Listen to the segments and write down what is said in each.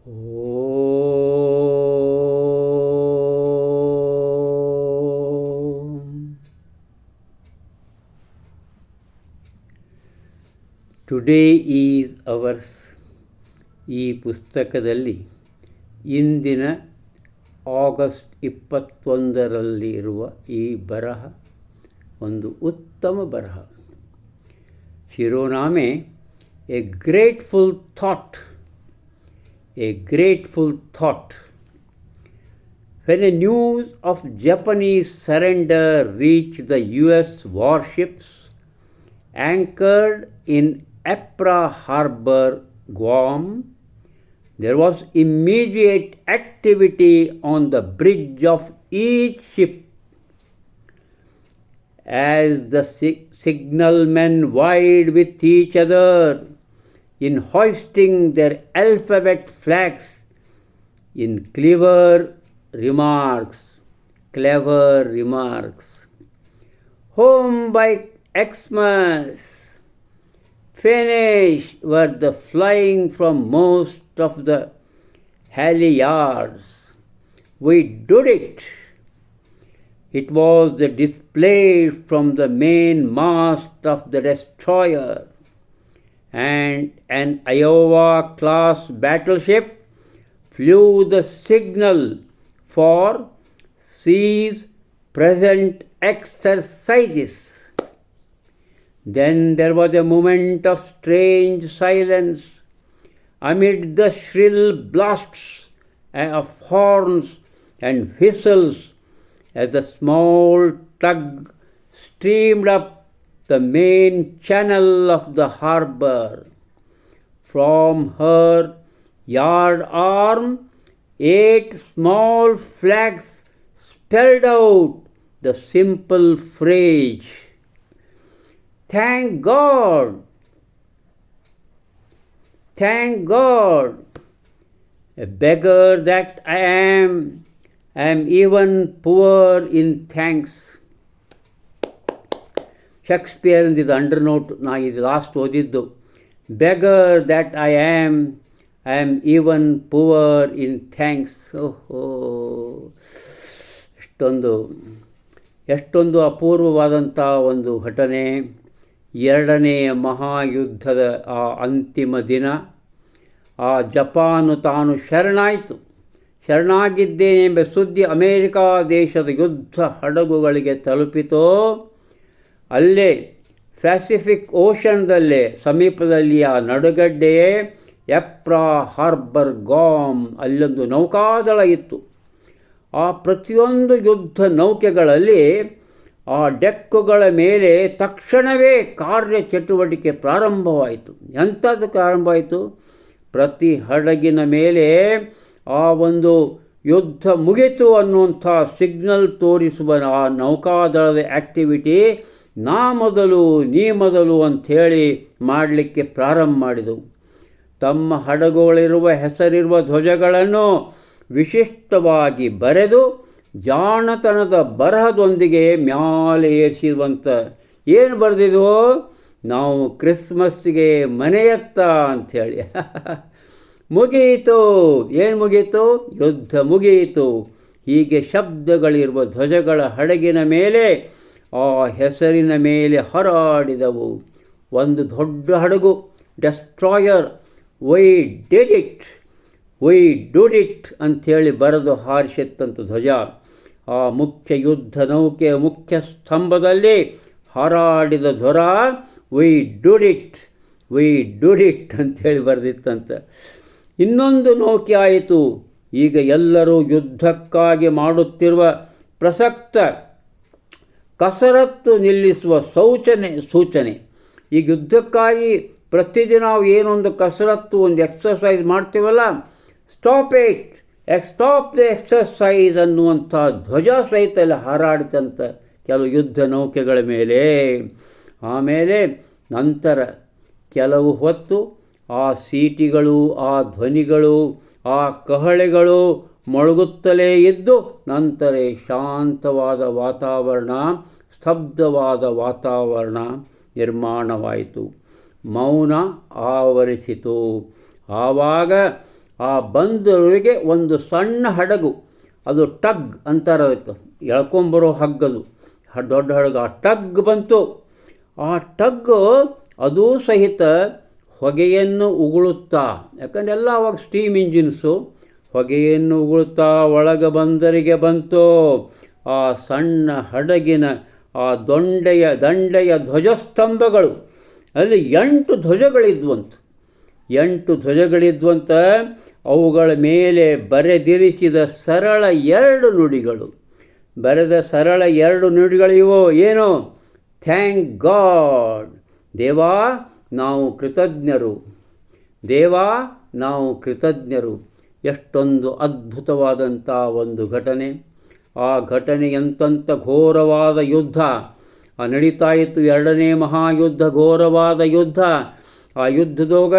Today is ours ಈ ಪುಸ್ತಕದಲ್ಲಿ ಇಂದಿನ ಆಗಸ್ಟ್ 21ರಲ್ಲಿರುವ ಈ ಬರಹ ಒಂದು ಉತ್ತಮ ಬರಹ. ಶಿರೋನಾಮೆ a grateful thought. When a news of Japanese surrender reached the US warships anchored in Apra Harbor, Guam, there was immediate activity on the bridge of each ship. As the signalmen vied with each other in hoisting their alphabet flags in clever remarks. Home by Xmas, finish were the flying from most of the halyards. We did it. It was the display from the main mast of the destroyer, and an Iowa-class battleship flew the signal for cease present exercises. Then there was a moment of strange silence amid the shrill blasts of horns and whistles as the small tug steamed up the main channel of the harbor. From her yard arm, 8 small flags spelled out the simple phrase, "Thank God! Thank God! A beggar that I am even poor in thanks." Shakespeare ಇದು under note. ನಾ ಇದು last ಓದಿದ್ದು. Beggar that I am even poor in thanks. ಓಹೋ, ಎಷ್ಟೊಂದು ಅಪೂರ್ವವಾದಂಥ ಒಂದು ಘಟನೆ. ಎರಡನೆಯ ಮಹಾಯುದ್ಧದ ಆ ಅಂತಿಮ ದಿನ. ಆ ಜಪಾನು ತಾನು ಶರಣಾಗಿದ್ದೇನೆಂಬ ಸುದ್ದಿ ಅಮೇರಿಕಾ ದೇಶದ ಯುದ್ಧ ಹಡಗುಗಳಿಗೆ ತಲುಪಿತೋ. ಅಲ್ಲೇ ಪ್ಯಾಸಿಫಿಕ್ ಓಷನ್ದಲ್ಲೇ ಸಮೀಪದಲ್ಲಿ ಆ ನಡುಗಡ್ಡೆಯೇ ಎಪ್ರಾ ಹಾರ್ಬರ್, ಗಾಮ್, ಅಲ್ಲೊಂದು ನೌಕಾದಳ ಇತ್ತು. ಆ ಪ್ರತಿಯೊಂದು ಯುದ್ಧ ನೌಕೆಗಳಲ್ಲಿ ಆ ಡೆಕ್ಕುಗಳ ಮೇಲೆ ತಕ್ಷಣವೇ ಕಾರ್ಯಚಟುವಟಿಕೆ ಪ್ರಾರಂಭವಾಯಿತು. ಎಂಥದ್ದು ಪ್ರಾರಂಭವಾಯಿತು? ಪ್ರತಿ ಹಡಗಿನ ಮೇಲೆ ಆ ಒಂದು ಯುದ್ಧ ಮುಗಿತು ಅನ್ನುವಂಥ ಸಿಗ್ನಲ್ ತೋರಿಸುವ ಆ ನೌಕಾದಳದ ಆ್ಯಕ್ಟಿವಿಟಿ ನಾ ಮೊದಲು ನೀ ಮೊದಲು ಅಂಥೇಳಿ ಮಾಡಲಿಕ್ಕೆ ಪ್ರಾರಂಭ ಮಾಡಿದವು. ತಮ್ಮ ಹಡಗುಗಳಿರುವ ಹೆಸರಿರುವ ಧ್ವಜಗಳನ್ನು ವಿಶಿಷ್ಟವಾಗಿ ಬರೆದು ಜಾಣತನದ ಬರಹದೊಂದಿಗೆ ಮ್ಯಾಲೆ ಏರಿಸಿರುವಂಥ ಏನು ಬರೆದಿದ್ವೋ, ನಾವು ಕ್ರಿಸ್ಮಸ್ಸಿಗೆ ಮನೆಯತ್ತ ಅಂಥೇಳಿ. ಮುಗಿಯಿತು. ಏನು ಮುಗಿಯಿತು? ಯುದ್ಧ ಮುಗಿಯಿತು. ಹೀಗೆ ಶಬ್ದಗಳಿರುವ ಧ್ವಜಗಳ ಹಡಗಿನ ಮೇಲೆ ಆ ಹೆಸರಿನ ಮೇಲೆ ಹಾರಾಡಿದವು. ಒಂದು ದೊಡ್ಡ ಹಡಗು, ಡೆಸ್ಟ್ರಾಯರ್, ವೈ ಡಿಡ್ ಇಟ್ ಅಂಥೇಳಿ ಬರೆದು ಹಾರಿಸಿತ್ತಂತ ಧ್ವಜ. ಆ ಮುಖ್ಯ ಯುದ್ಧ ನೌಕೆಯ ಮುಖ್ಯ ಸ್ತಂಭದಲ್ಲಿ ಹಾರಾಡಿದ ಧ್ವರ ವಿ ಡುಡ್ ಇಟ್ ಅಂಥೇಳಿ ಬರೆದಿತ್ತಂತ. ಇನ್ನೊಂದು ನೌಕೆ ಆಯಿತು. ಈಗ ಎಲ್ಲರೂ ಯುದ್ಧಕ್ಕಾಗಿ ಮಾಡುತ್ತಿರುವ ಪ್ರಸಕ್ತ ಕಸರತ್ತು ನಿಲ್ಲಿಸುವ ಸೂಚನೆ. ಈಗ ಯುದ್ಧಕ್ಕಾಗಿ ಪ್ರತಿದಿನ ನಾವು ಏನೊಂದು ಕಸರತ್ತು, ಒಂದು ಎಕ್ಸರ್ಸೈಸ್ ಮಾಡ್ತೀವಲ್ಲ, ಸ್ಟಾಪ್ ದ ಎಕ್ಸರ್ಸೈಸ್ ಅನ್ನುವಂಥ ಧ್ವಜ ಸಹಿತ ಎಲ್ಲ ಹಾರಾಡಿತಂತ ಕೆಲವು ಯುದ್ಧ ನೌಕೆಗಳ ಮೇಲೆ. ಆಮೇಲೆ ನಂತರ ಕೆಲವು ಹೊತ್ತು ಆ ಸೀಟಿಗಳು, ಆ ಧ್ವನಿಗಳು, ಆ ಕಹಳೆಗಳು ಮೊಳಗುತ್ತಲೇ ಇದ್ದು ನಂತರ ಶಾಂತವಾದ ವಾತಾವರಣ, ಸ್ತಬ್ಧವಾದ ವಾತಾವರಣ ನಿರ್ಮಾಣವಾಯಿತು. ಮೌನ ಆವರಿಸಿತು. ಆವಾಗ ಆ ಬಂದವರಿಗೆ ಒಂದು ಸಣ್ಣ ಹಡಗು, ಅದು ಟಗ್ ಅಂತಾರೆ ಅದಕ್ಕೆ, ಎಳ್ಕೊಂಬರೋ ಹಗ್ಗದು, ದೊಡ್ಡ ಹಡಗು. ಆ ಟಗ್ ಬಂತು. ಆ ಟಗ್ಗು ಅದೂ ಸಹಿತ ಹೊಗೆಯನ್ನು ಉಗುಳುತ್ತಾ, ಯಾಕಂದ್ರೆ ಎಲ್ಲ ಅವಾಗ ಸ್ಟೀಮ್ ಇಂಜಿನ್ಸು, ಹೊಗೆಯನ್ನು ಉಗುಳುತ್ತಾ ಒಳಗೆ ಬಂದರಿಗೆ ಬಂತು. ಆ ಸಣ್ಣ ಹಡಗಿನ ಆ ದಂಡೆಯ ಧ್ವಜಸ್ತಂಭಗಳು, ಅಲ್ಲಿ 8 ಧ್ವಜಗಳಿದ್ವಂತ. 8 ಧ್ವಜಗಳಿದ್ವಂತ. ಅವುಗಳ ಮೇಲೆ ಬರೆದಿರಿಸಿದ ಸರಳ 2 ನುಡಿಗಳು. ಬರೆದ ಸರಳ 2 ನುಡಿಗಳಿವು. ಏನು? ಥ್ಯಾಂಕ್ ಗಾಡ್, ದೇವಾ ನಾವು ಕೃತಜ್ಞರು, ದೇವಾ ನಾವು ಕೃತಜ್ಞರು. ಎಷ್ಟೊಂದು ಅದ್ಭುತವಾದಂಥ ಒಂದು ಘಟನೆ. ಆ ಘಟನೆ ಎಂತಂಥ ಘೋರವಾದ ಯುದ್ಧ ನಡೀತಾ ಇತ್ತು. 2ನೇ ಮಹಾಯುದ್ಧ, ಘೋರವಾದ ಯುದ್ಧ. ಆ ಯುದ್ಧದೋಗ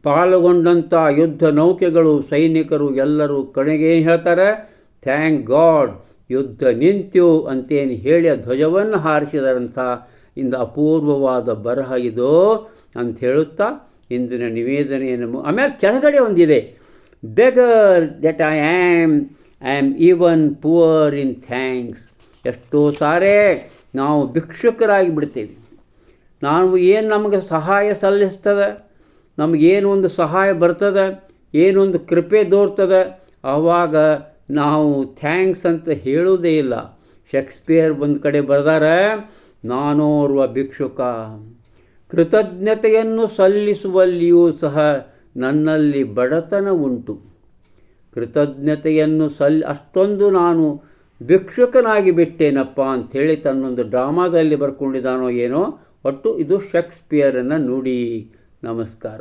ಪಾಲ್ಗೊಂಡಂಥ ಯುದ್ಧ ನೌಕೆಗಳು, ಸೈನಿಕರು ಎಲ್ಲರೂ ಕಡೆಗೇನು ಹೇಳ್ತಾರೆ? ಥ್ಯಾಂಕ್ ಗಾಡ್, ಯುದ್ಧ ನಿಂತು ಅಂತೇನು ಹೇಳಿ ಆ ಧ್ವಜವನ್ನು ಹಾರಿಸಿದರಂಥ ಇಂದು ಅಪೂರ್ವವಾದ ಬರಹ ಇದು ಅಂತ ಹೇಳುತ್ತಾ ಇಂದಿನ ನಿವೇದನೆಯನ್ನು ಆಮೇಲೆ ಕೆಳಗಡೆ ಒಂದಿದೆ, beggar that I am even poor in thanks. ಎಷ್ಟೋ ಸಾರೇ ನಾವು ಭಿಕ್ಷುಕರಾಗಿ ಬಿಡ್ತೀವಿ. ಏನು ನಮಗೆ ಸಹಾಯ ಸಲ್ಲಿಸ್ತದೆ, ನಮಗೇನು ಒಂದು ಸಹಾಯ ಬರ್ತದೆ, ಏನೊಂದು ಕೃಪೆ ದೋರ್ತದೆ, ಆವಾಗ ನಾವು ಥ್ಯಾಂಕ್ಸ್ ಅಂತ ಹೇಳುವುದೇ ಇಲ್ಲ. ಶೇಕ್ಸ್ಪಿಯರ್ ಒಂದು ಕಡೆ ಬರೆದಾರೆ, ನಾನೋರ್ವ ಭಿಕ್ಷುಕ, ಕೃತಜ್ಞತೆಯನ್ನು ಸಲ್ಲಿಸುವಲ್ಲಿಯೂ ಸಹ ನನ್ನಲ್ಲಿ ಬಡತನ ಉಂಟು. ಕೃತಜ್ಞತೆಯನ್ನು ಅಷ್ಟೊಂದು ನಾನು ಭಿಕ್ಷುಕನಾಗಿ ಬಿಟ್ಟೇನಪ್ಪ ಅಂಥೇಳಿ ತನ್ನೊಂದು ಡ್ರಾಮಾದಲ್ಲಿ ಬರ್ಕೊಂಡಿದ್ದಾನೋ ಏನೋ. ಒಟ್ಟು ಇದು ಶೇಕ್ಸ್ಪಿಯರನ ನುಡಿ. ನಮಸ್ಕಾರ.